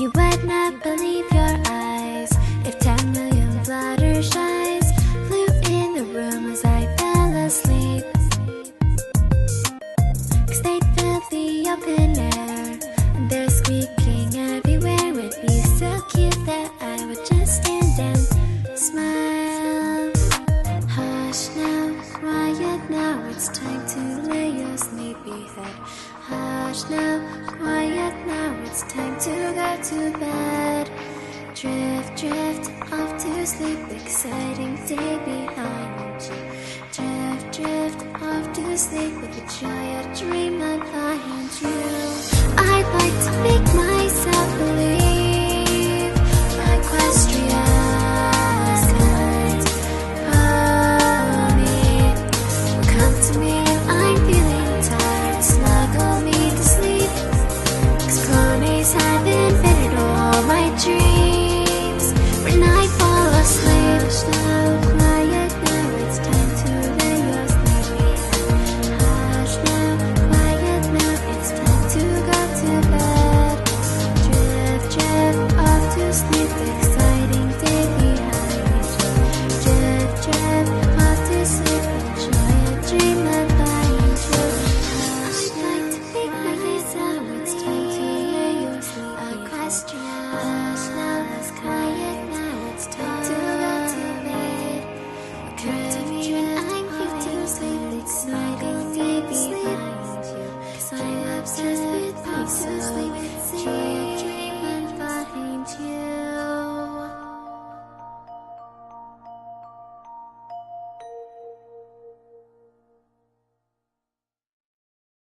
You would not believe your eyes if 10 million fluttershies flew in the room as I fell asleep. 'Cause they'd fill the open air, and their squeaking everywhere would be so cute that I would just stand and smile. Hush now, quiet now, it's time to lay your sleepy head. Hush now, quiet now, it's time to go to bed. Drift, drift off to sleep, exciting day behind you. Drift, drift off to sleep with the joy of dreamland behind you. I'd like to make myself believe Equestria's kind pony will come to me when I'm feeling tired, snuggle me to sleep. 'Cause ponies have invented all my dreams when I fall asleep. Now, quiet now, it's time to lay your sleepy head. Hush now, quiet now, it's time to go to bed. Drift, drift off to sleep, exciting day behind you. Drift, drift off to sleep, enjoy a dreamland behind you. I'd like to make myself, it's time to lay your sleepy Equestria. Hush now, it's quiet now, it's time to go to bed. Come to me when I'm fit to sleep, exciting day behind you. 'Cause I'm obsessed with you, so sleep.